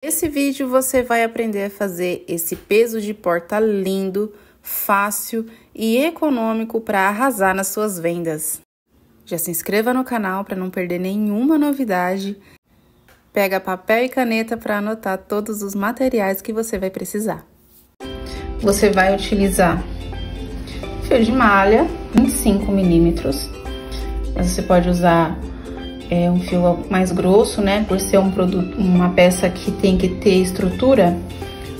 Nesse vídeo você vai aprender a fazer esse peso de porta lindo, fácil e econômico para arrasar nas suas vendas. Já se inscreva no canal para não perder nenhuma novidade. Pega papel e caneta para anotar todos os materiais que você vai precisar. Você vai utilizar fio de malha 25 milímetros, mas você pode usar um fio mais grosso, né? Por ser um produto, uma peça que tem que ter estrutura,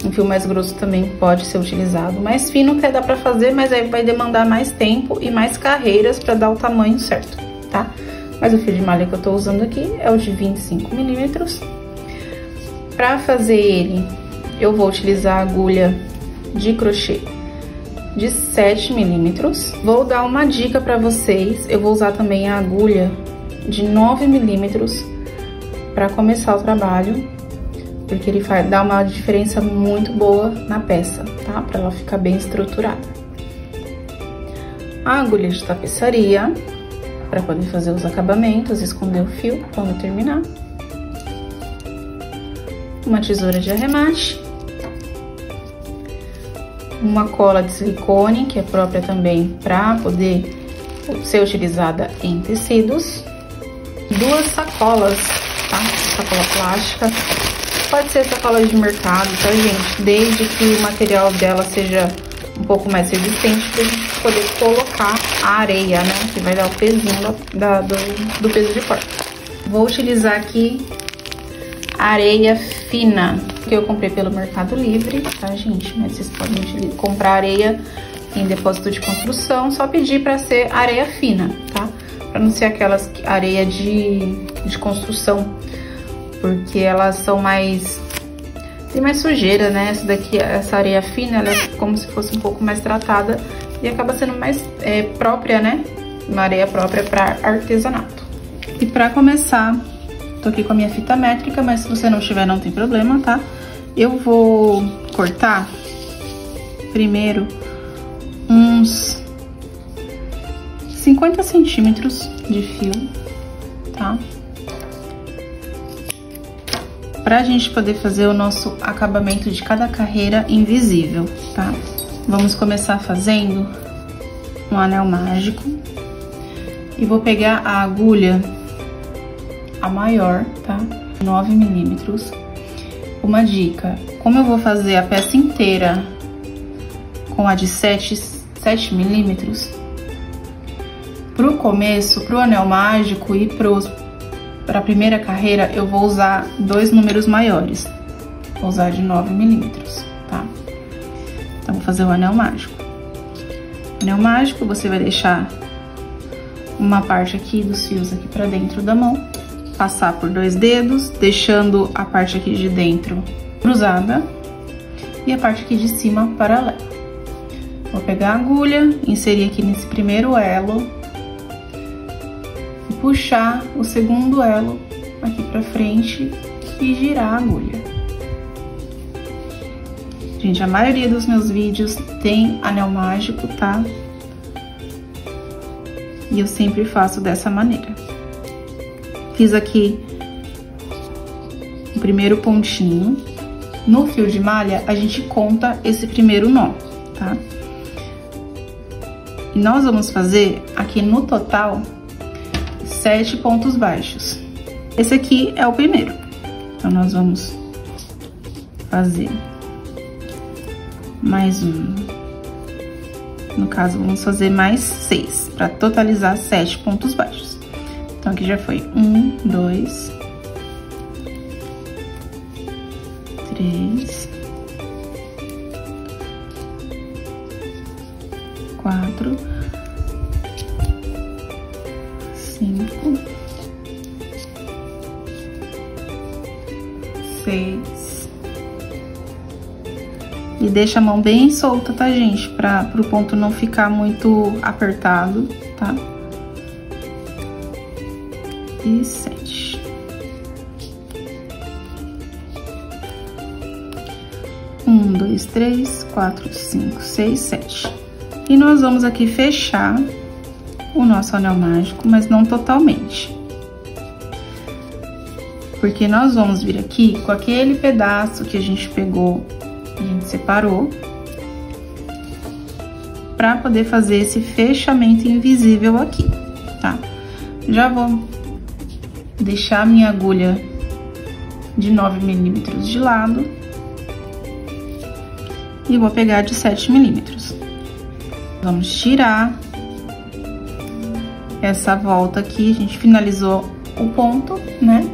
um fio mais grosso também pode ser utilizado. Mais fino até dá pra fazer, mas aí vai demandar mais tempo e mais carreiras pra dar o tamanho certo, tá? Mas o fio de malha que eu tô usando aqui é o de 25 milímetros. Pra fazer ele, eu vou utilizar a agulha de crochê de 7 milímetros. Vou dar uma dica pra vocês, eu vou usar também a agulha de 9 milímetros para começar o trabalho, porque ele dá uma diferença muito boa na peça, tá? Para ela ficar bem estruturada. A agulha de tapeçaria, para poder fazer os acabamentos, esconder o fio quando terminar. Uma tesoura de arremate. Uma cola de silicone, que é própria também para poder ser utilizada em tecidos. Duas sacolas, tá? Sacola plástica. Pode ser sacola de mercado, tá, gente? Desde que o material dela seja um pouco mais resistente pra gente poder colocar a areia, né? Que vai dar o pezinho do peso de porta. Vou utilizar aqui areia fina, que eu comprei pelo Mercado Livre, tá, gente? Mas vocês podem comprar areia em depósito de construção, só pedir pra ser areia fina, tá? Pra não ser aquelas areia de construção, porque elas são mais... tem mais sujeira, né? Essa daqui, essa areia fina, ela é como se fosse um pouco mais tratada e acaba sendo mais própria, né? Uma areia própria para artesanato. E pra começar, tô aqui com a minha fita métrica, mas se você não tiver, não tem problema, tá? Eu vou cortar primeiro uns 50 centímetros de fio, tá? Pra gente poder fazer o nosso acabamento de cada carreira invisível, tá? Vamos começar fazendo um anel mágico. E vou pegar a agulha, a maior, tá? 9 milímetros. Uma dica, como eu vou fazer a peça inteira com a de 7 milímetros, pro começo, pro anel mágico e pra primeira carreira, eu vou usar dois números maiores. Vou usar de 9 milímetros, tá? Então, vou fazer o anel mágico. Anel mágico, você vai deixar uma parte aqui dos fios aqui pra dentro da mão, passar por 2 dedos, deixando a parte aqui de dentro cruzada e a parte aqui de cima paralela. Vou pegar a agulha, inserir aqui nesse primeiro elo, puxar o segundo elo aqui pra frente e girar a agulha. Gente, a maioria dos meus vídeos tem anel mágico, tá? E eu sempre faço dessa maneira. Fiz aqui o primeiro pontinho. No fio de malha, a gente conta esse primeiro nó, tá? E nós vamos fazer aqui no total 7 pontos baixos. Esse aqui é o primeiro. Então, nós vamos fazer mais um. No caso, vamos fazer mais 6, para totalizar 7 pontos baixos. Então, aqui já foi 1, 2, 3, 4, 5, 6. E deixa a mão bem solta, tá, gente? Pro ponto não ficar muito apertado, tá? E 7. 1, 2, 3, 4, 5, 6, 7. E nós vamos aqui fechar o nosso anel mágico, mas não totalmente. Porque nós vamos vir aqui com aquele pedaço que a gente pegou, a gente separou, pra poder fazer esse fechamento invisível aqui, tá? Já vou deixar a minha agulha de 9 milímetros de lado e vou pegar de 7 milímetros. Vamos tirar essa volta aqui, a gente finalizou o ponto, né?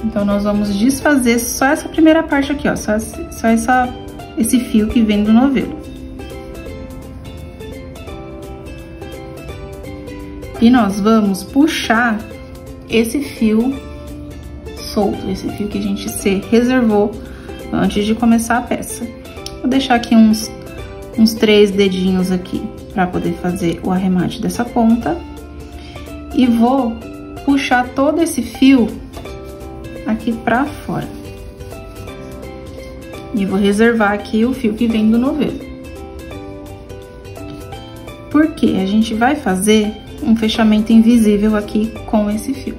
Então, nós vamos desfazer só essa primeira parte aqui, ó, só esse fio que vem do novelo. E nós vamos puxar esse fio solto, esse fio que a gente se reservou antes de começar a peça. Vou deixar aqui uns 3 dedinhos aqui para poder fazer o arremate dessa ponta. E vou puxar todo esse fio aqui pra fora. E vou reservar aqui o fio que vem do novelo. Porque a gente vai fazer um fechamento invisível aqui com esse fio.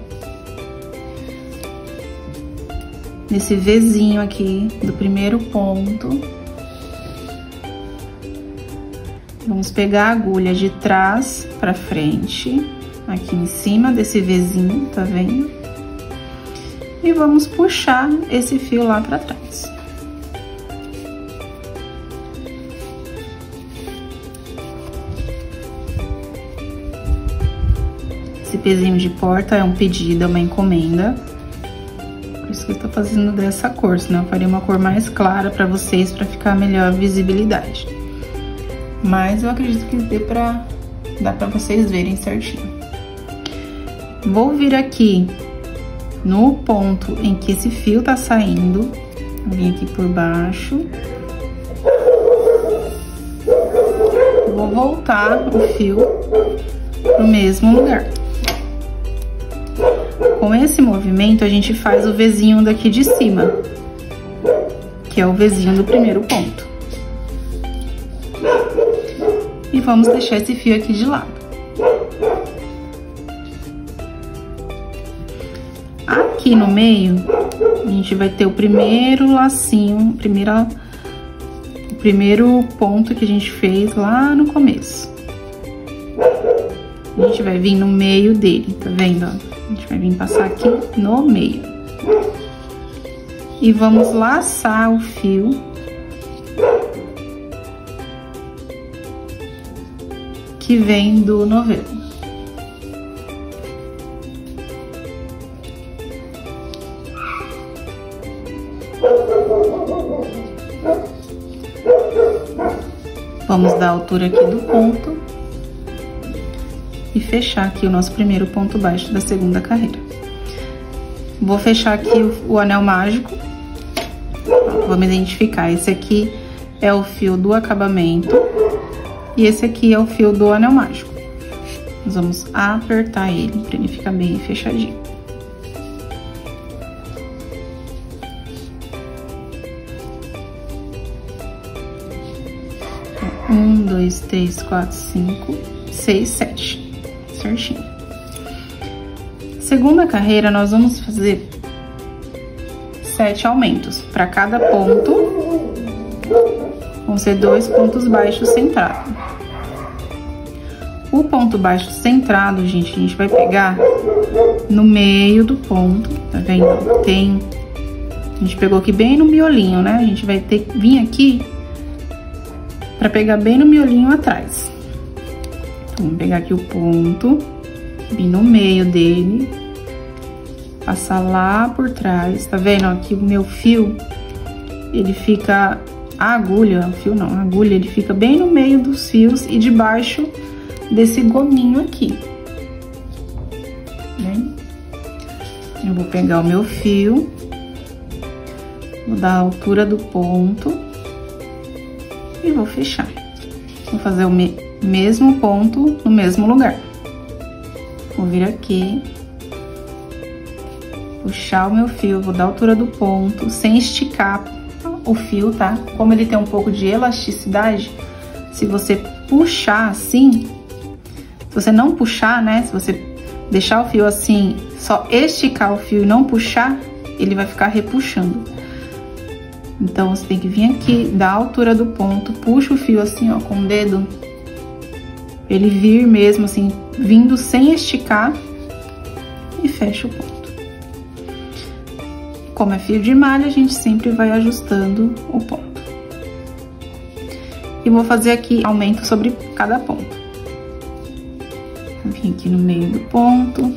Nesse Vzinho aqui do primeiro ponto. Vamos pegar a agulha de trás pra frente, aqui em cima desse Vzinho, tá vendo? E vamos puxar esse fio lá pra trás. Esse pezinho de porta é um pedido, é uma encomenda. Por isso que eu tô fazendo dessa cor, senão eu faria uma cor mais clara pra vocês, pra ficar melhor visibilidade. Mas eu acredito que dá pra vocês verem certinho. Vou vir aqui no ponto em que esse fio tá saindo, vim aqui por baixo. Vou voltar o fio pro mesmo lugar. Com esse movimento, a gente faz o Vzinho daqui de cima, que é o Vzinho do primeiro ponto. E vamos deixar esse fio aqui de lado. Aqui no meio, a gente vai ter o primeiro lacinho, o primeiro ponto que a gente fez lá no começo. A gente vai vir no meio dele, tá vendo, ó? A gente vai vir passar aqui no meio. E vamos laçar o fio que vem do novelo. Vamos dar a altura aqui do ponto e fechar aqui o nosso primeiro ponto baixo da segunda carreira. Vou fechar aqui o anel mágico. Vamos identificar, esse aqui é o fio do acabamento e esse aqui é o fio do anel mágico. Nós vamos apertar ele para ele ficar bem fechadinho. Então, 1, 2, 3, 4, 5, 6, 7. Certinho. Segunda carreira, nós vamos fazer 7 aumentos. Para cada ponto, vão ser 2 pontos baixos centrados. O ponto baixo centrado, gente, a gente vai pegar no meio do ponto, tá vendo? A gente pegou aqui bem no miolinho, né? A gente vai ter que vir aqui pra pegar bem no miolinho atrás. Então, vamos pegar aqui o ponto, vir no meio dele, passar lá por trás, tá vendo? Aqui o meu fio, ele fica, a agulha, o fio não, a agulha, ele fica bem no meio dos fios e debaixo desse gominho aqui. Bem? Eu vou pegar o meu fio, vou dar a altura do ponto e vou fechar. Vou fazer o mesmo ponto no mesmo lugar. Vou vir aqui, puxar o meu fio, vou dar a altura do ponto, sem esticar o fio, tá? Como ele tem um pouco de elasticidade, se você puxar assim, se você não puxar, né? Se você deixar o fio assim, só esticar o fio e não puxar, ele vai ficar repuxando. Então, você tem que vir aqui, da altura do ponto, puxa o fio assim, ó, com o dedo, ele vir mesmo assim, vindo sem esticar, e fecha o ponto. Como é fio de malha, a gente sempre vai ajustando o ponto. E vou fazer aqui aumento sobre cada ponto. Vim aqui no meio do ponto,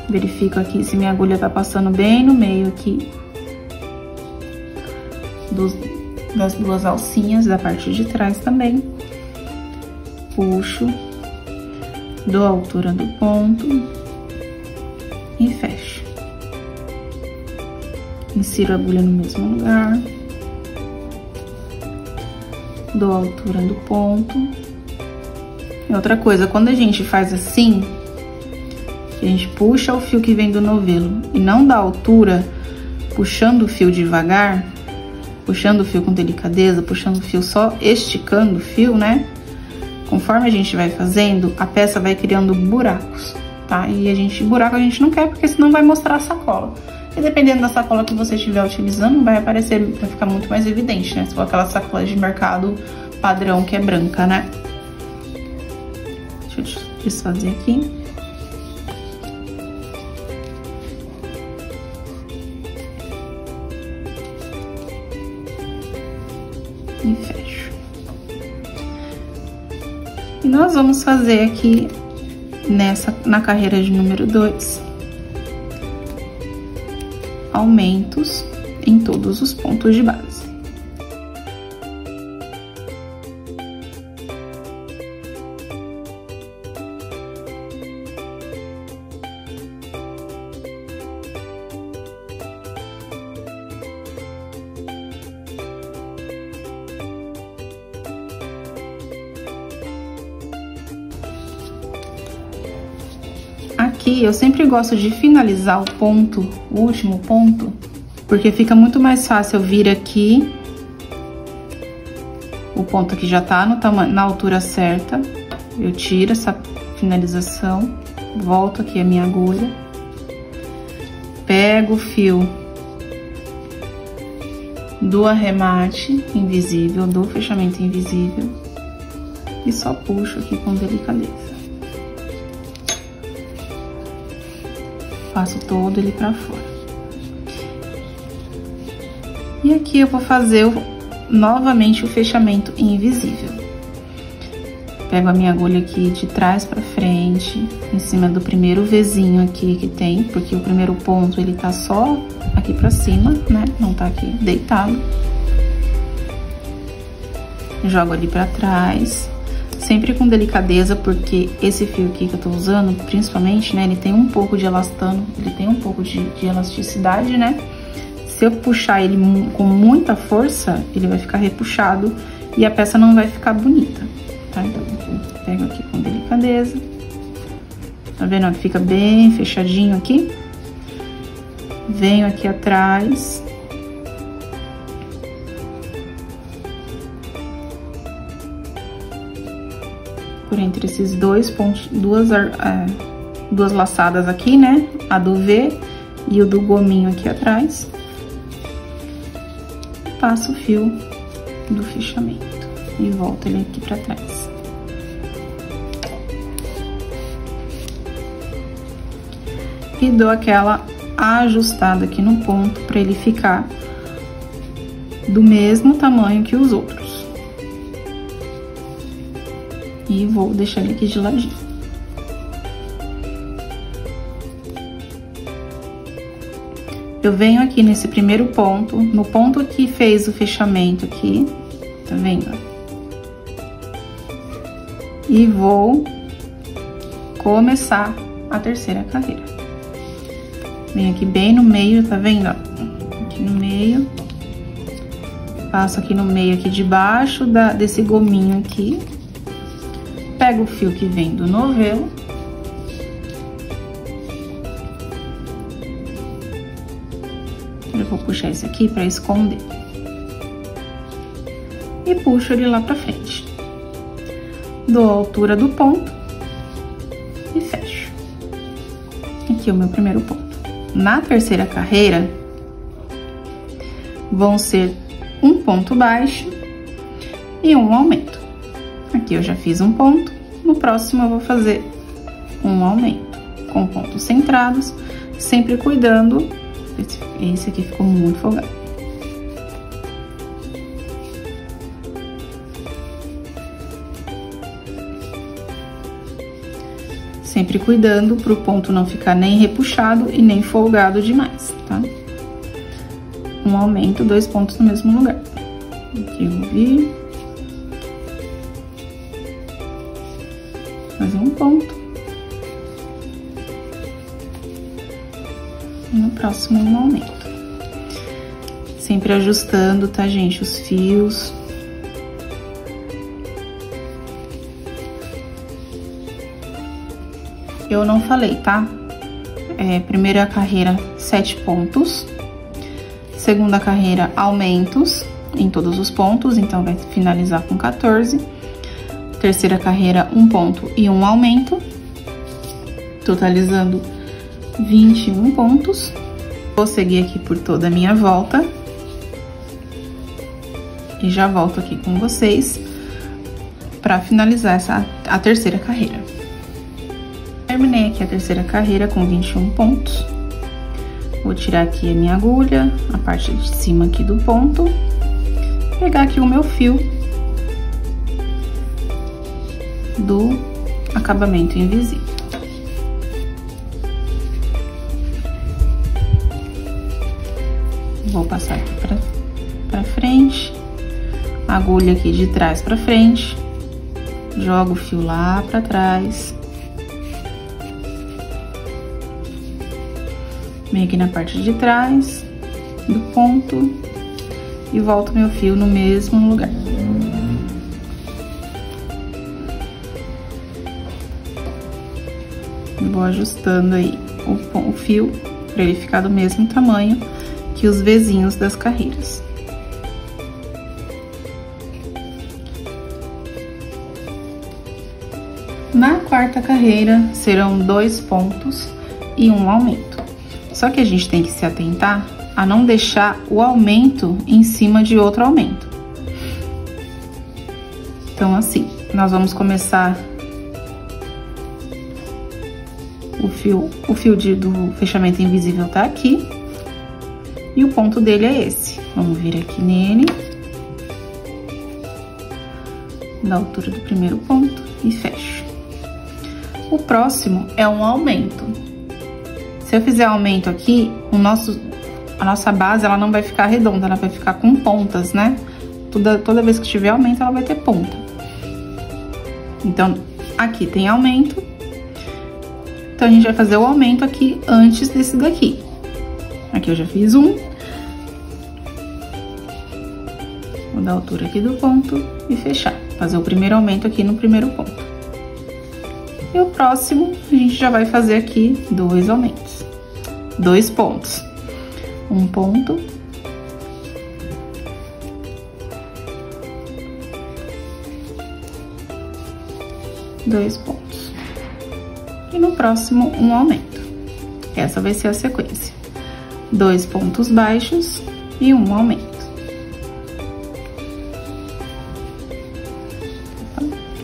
verifico aqui se minha agulha tá passando bem no meio aqui das duas alcinhas da parte de trás também. Puxo, dou a altura do ponto e fecho. Insiro a agulha no mesmo lugar, dou a altura do ponto. E outra coisa, quando a gente faz assim, a gente puxa o fio que vem do novelo e não dá altura, puxando o fio devagar, puxando o fio com delicadeza, puxando o fio só esticando o fio, né? Conforme a gente vai fazendo, a peça vai criando buracos, tá? E buraco a gente não quer, porque senão vai mostrar a sacola. E dependendo da sacola que você estiver utilizando, vai ficar muito mais evidente, né? Se for aquela sacola de mercado padrão que é branca, né? Deixa eu desfazer aqui. E fecho. E nós vamos fazer aqui na carreira de número 2, aumentos em todos os pontos de base. Aqui, eu sempre gosto de finalizar o ponto, o último ponto, porque fica muito mais fácil eu vir aqui, o ponto aqui já tá na altura certa, eu tiro essa finalização, volto aqui a minha agulha, pego o fio do arremate invisível, do fechamento invisível, e só puxo aqui com delicadeza. Passo todo ele pra fora. E aqui eu vou fazer novamente o fechamento invisível. Pego a minha agulha aqui de trás pra frente, em cima do primeiro Vzinho aqui que tem, porque o primeiro ponto ele tá só aqui pra cima, né? Não tá aqui deitado. Jogo ali pra trás. Sempre com delicadeza, porque esse fio aqui que eu tô usando, principalmente, né, ele tem um pouco de elastano, ele tem um pouco de elasticidade, né? Se eu puxar ele com muita força, ele vai ficar repuxado e a peça não vai ficar bonita, tá? Então, eu pego aqui com delicadeza. Tá vendo? Ó, fica bem fechadinho aqui. Venho aqui atrás. Por entre esses dois pontos, duas laçadas aqui, né? A do V e o do gominho aqui atrás. Passo o fio do fechamento e volto ele aqui pra trás. E dou aquela ajustada aqui no ponto pra ele ficar do mesmo tamanho que os outros. E vou deixar ele aqui de ladinho. Eu venho aqui nesse primeiro ponto, no ponto que fez o fechamento aqui, tá vendo? E vou começar a terceira carreira. Venho aqui bem no meio, tá vendo? Aqui no meio. Passo aqui no meio, aqui de baixo desse gominho aqui. Pego o fio que vem do novelo. Eu vou puxar esse aqui pra esconder. E puxo ele lá pra frente. Dou a altura do ponto e fecho. aqui é o meu primeiro ponto. Na terceira carreira, vão ser um ponto baixo e um aumento. Aqui eu já fiz um ponto, no próximo eu vou fazer um aumento, com pontos centrados, sempre cuidando. Esse aqui ficou muito folgado. Sempre cuidando para o ponto não ficar nem repuxado e nem folgado demais, tá? Um aumento, 2 pontos no mesmo lugar. Aqui eu vou vir. Fazer um ponto. E no próximo um aumento. Sempre ajustando, tá, gente? Os fios. Eu não falei, tá? Primeira carreira, 7 pontos. Segunda carreira, aumentos em todos os pontos, então vai finalizar com 14. Terceira carreira, 1 ponto e 1 aumento, totalizando 21 pontos. Vou seguir aqui por toda a minha volta. E já volto aqui com vocês para finalizar a terceira carreira. Terminei aqui a terceira carreira com 21 pontos. Vou tirar aqui a minha agulha, a parte de cima aqui do ponto. Pegar aqui o meu fio do acabamento invisível. Vou passar aqui pra frente, agulha aqui de trás pra frente, jogo o fio lá pra trás. Venho aqui na parte de trás do ponto e volto meu fio no mesmo lugar. Vou ajustando aí o fio para ele ficar do mesmo tamanho que os Vzinhos das carreiras. Na quarta carreira serão 2 pontos e 1 aumento. Só que a gente tem que se atentar a não deixar o aumento em cima de outro aumento. Então, assim, nós vamos começar o fio do fechamento invisível tá aqui. E o ponto dele é esse. Vamos vir aqui nele, da altura do primeiro ponto e fecho. O próximo é um aumento. Se eu fizer aumento aqui, a nossa base ela não vai ficar redonda, ela vai ficar com pontas, né? Toda vez que tiver aumento, ela vai ter ponta. Então, aqui tem aumento. Então, a gente vai fazer o aumento aqui antes desse daqui. Aqui eu já fiz um. Vou dar a altura aqui do ponto e fechar. Fazer o primeiro aumento aqui no primeiro ponto. E o próximo, a gente já vai fazer aqui 2 aumentos. 2 pontos. 1 ponto. Dois pontos. E no próximo, um aumento. Essa vai ser a sequência. 2 pontos baixos e 1 aumento.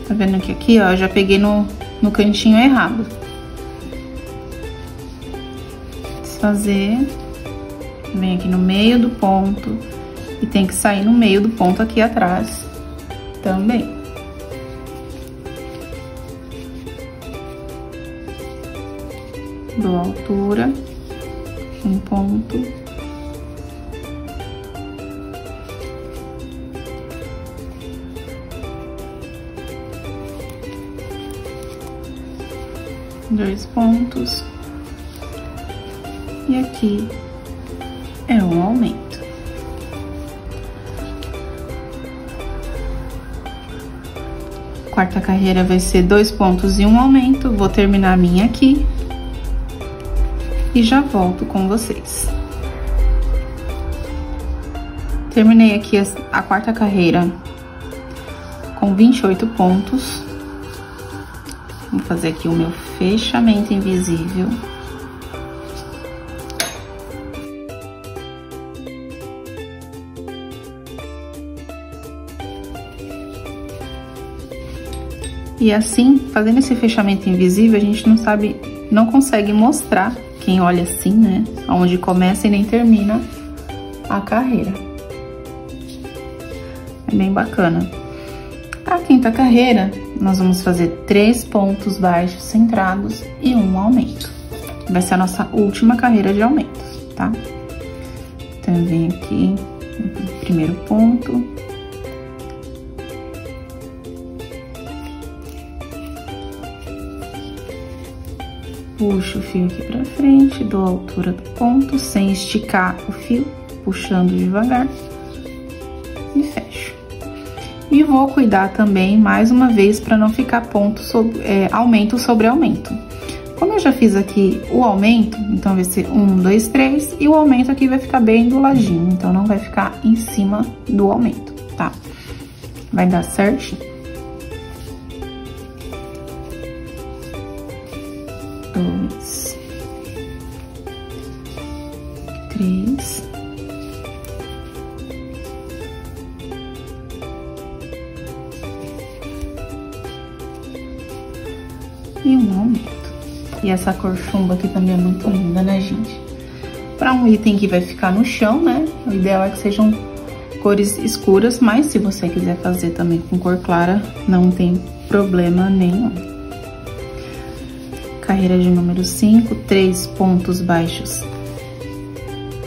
Tá vendo que aqui, ó, eu já peguei no cantinho errado. Desfazer. Vem aqui no meio do ponto e tem que sair no meio do ponto aqui atrás também. Dou a altura, 1 ponto. Dois pontos. E aqui é um aumento. Quarta carreira vai ser 2 pontos e 1 aumento. Vou terminar a minha aqui. E já volto com vocês. Terminei aqui a quarta carreira com 28 pontos. Vou fazer aqui o meu fechamento invisível. E assim, fazendo esse fechamento invisível, a gente não consegue mostrar, quem olha assim, né, onde começa e nem termina a carreira. É bem bacana. A quinta carreira, nós vamos fazer 3 pontos baixos centrados e 1 aumento. Vai ser a nossa última carreira de aumentos, tá? Então, eu venho aqui no primeiro ponto. Puxo o fio aqui pra frente, dou a altura do ponto, sem esticar o fio, puxando devagar e fecho. E vou cuidar também, mais uma vez, para não ficar aumento sobre aumento. Como eu já fiz aqui o aumento, então vai ser 1, 2, 3, e o aumento aqui vai ficar bem do ladinho, então não vai ficar em cima do aumento, tá? Vai dar certinho. 2, 3, e 1 aumento. E essa cor chumbo aqui também é muito linda, né, gente? Para um item que vai ficar no chão, né? O ideal é que sejam cores escuras, mas se você quiser fazer também com cor clara, não tem problema nenhum. Carreira de número 5, 3 pontos baixos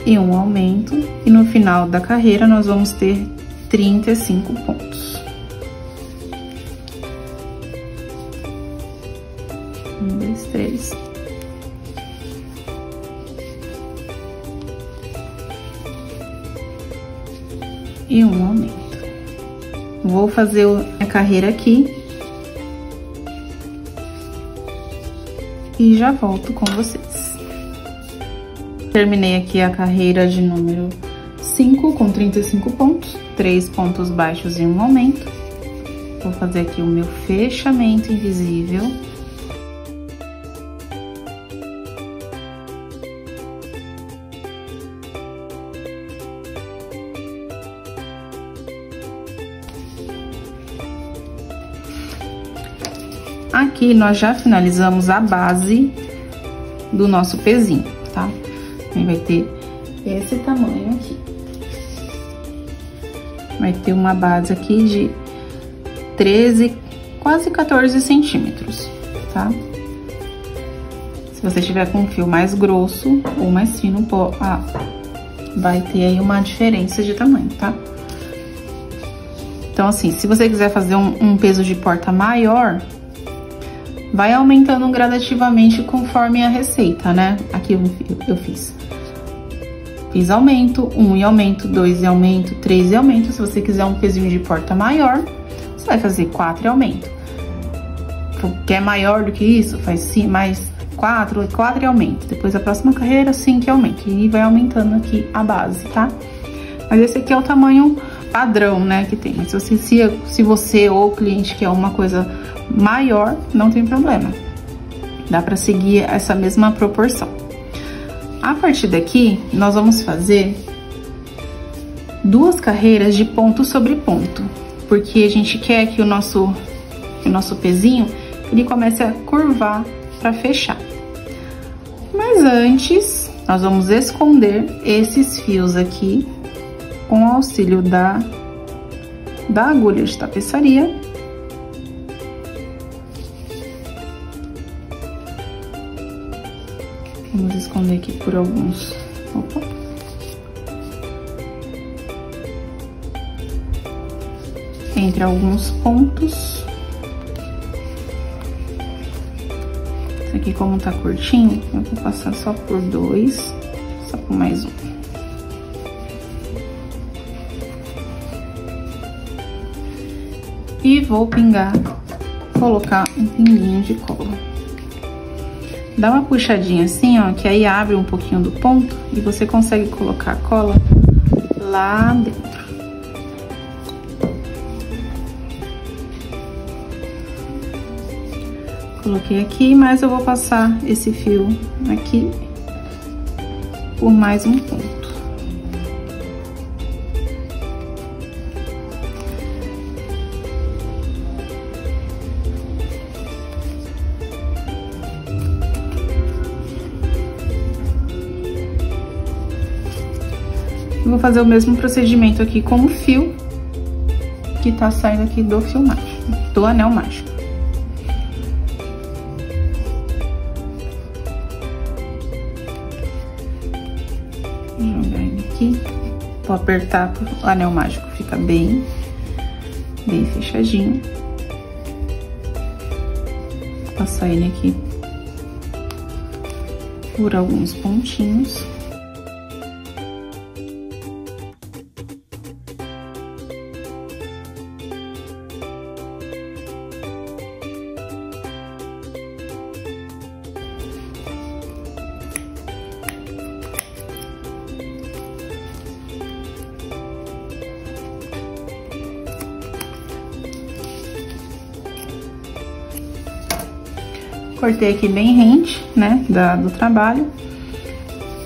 e 1 aumento. E no final da carreira, nós vamos ter 35 pontos. 1, 2, 3. E 1 aumento. Vou fazer a carreira aqui. E já volto com vocês. Terminei aqui a carreira de número 5 com 35 pontos, 3 pontos baixos e 1 aumento. Vou fazer aqui o meu fechamento invisível. Aqui nós já finalizamos a base do nosso pezinho, tá? Aí vai ter esse tamanho aqui. Vai ter uma base aqui de 13, quase 14 centímetros, tá? Se você tiver com um fio mais grosso ou mais fino, vai ter aí uma diferença de tamanho, tá? Então, assim, se você quiser fazer um peso de porta maior, vai aumentando gradativamente conforme a receita, né? Aqui eu fiz aumento, 1 e aumento, 2 e aumento, 3 e aumento. Se você quiser um pezinho de porta maior, você vai fazer 4 e aumento. Quer maior do que isso? Faz sim, mais 4 e aumento. Depois a próxima carreira, 5 e aumento. E vai aumentando aqui a base, tá? Mas esse aqui é o tamanho padrão, né, que tem. Mas se você ou o cliente quer uma coisa maior, não tem problema. Dá pra seguir essa mesma proporção. A partir daqui, nós vamos fazer 2 carreiras de ponto sobre ponto, porque a gente quer que o nosso pezinho, ele comece a curvar pra fechar. Mas antes, nós vamos esconder esses fios aqui com o auxílio da agulha de tapeçaria. Vamos esconder aqui por alguns... Opa! Entre alguns pontos. Esse aqui, como tá curtinho, eu vou passar só por 2, só por mais um. E vou colocar um pinguinho de cola. Dá uma puxadinha assim, ó, que aí abre um pouquinho do ponto e você consegue colocar a cola lá dentro. Coloquei aqui, mas eu vou passar esse fio aqui por mais um ponto. Vou fazer o mesmo procedimento aqui com o fio que tá saindo aqui do fio mágico, do anel mágico. Jogar ele aqui. Vou apertar pro anel mágico ficar bem fechadinho. Passar ele aqui por alguns pontinhos. Cortei aqui bem rente, né, do trabalho.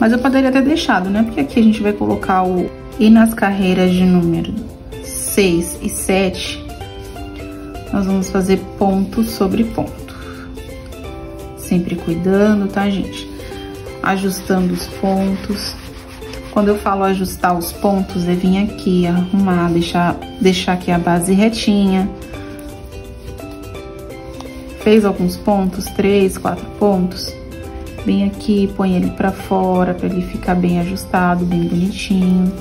Mas eu poderia ter deixado, né, porque aqui a gente vai colocar o... E nas carreiras de número 6 e 7, nós vamos fazer ponto sobre ponto. Sempre cuidando, tá, gente? Ajustando os pontos. Quando eu falo ajustar os pontos, é vir aqui, arrumar, deixar aqui a base retinha. Fez alguns pontos, 3, 4 pontos, vem aqui, põe ele pra fora, pra ele ficar bem ajustado, bem bonitinho.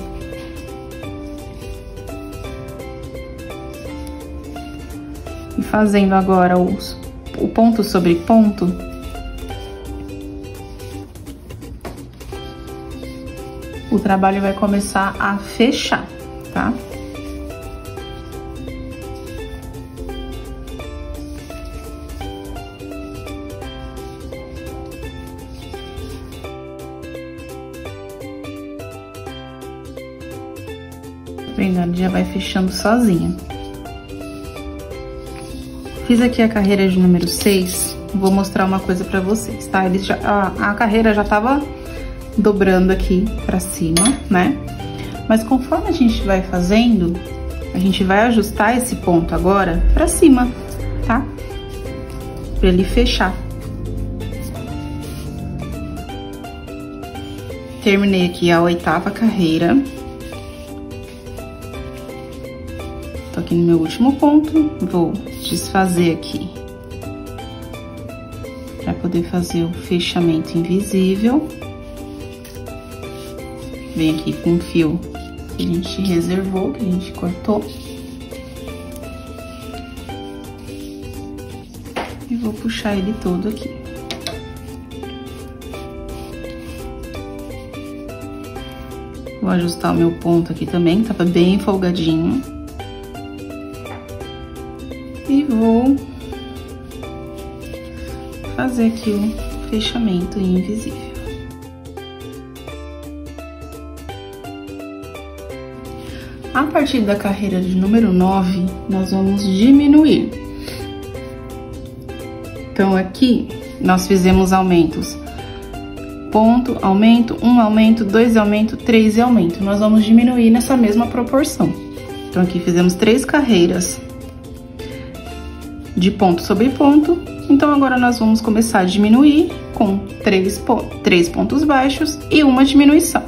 E fazendo agora o ponto sobre ponto, o trabalho vai começar a fechar, tá? Ele já vai fechando sozinho. Fiz aqui a carreira de número 6, vou mostrar uma coisa pra vocês, tá? A carreira já tava dobrando aqui pra cima, né? Mas conforme a gente vai fazendo, a gente vai ajustar esse ponto agora pra cima, tá? Pra ele fechar. Terminei aqui a 8ª carreira. Tô aqui no meu último ponto, vou desfazer aqui para poder fazer o fechamento invisível. Vem aqui com o fio que a gente reservou, que a gente cortou. E vou puxar ele todo aqui. Vou ajustar o meu ponto aqui também, que tava bem folgadinho. E vou fazer aqui o fechamento invisível. A partir da carreira de número 9, nós vamos diminuir. Então, aqui, nós fizemos aumentos. Ponto, aumento, 1 aumento, 2 aumento, 3 aumento. Nós vamos diminuir nessa mesma proporção. Então, aqui fizemos 3 carreiras de ponto sobre ponto. Então, agora nós vamos começar a diminuir com 3 pontos baixos e uma diminuição.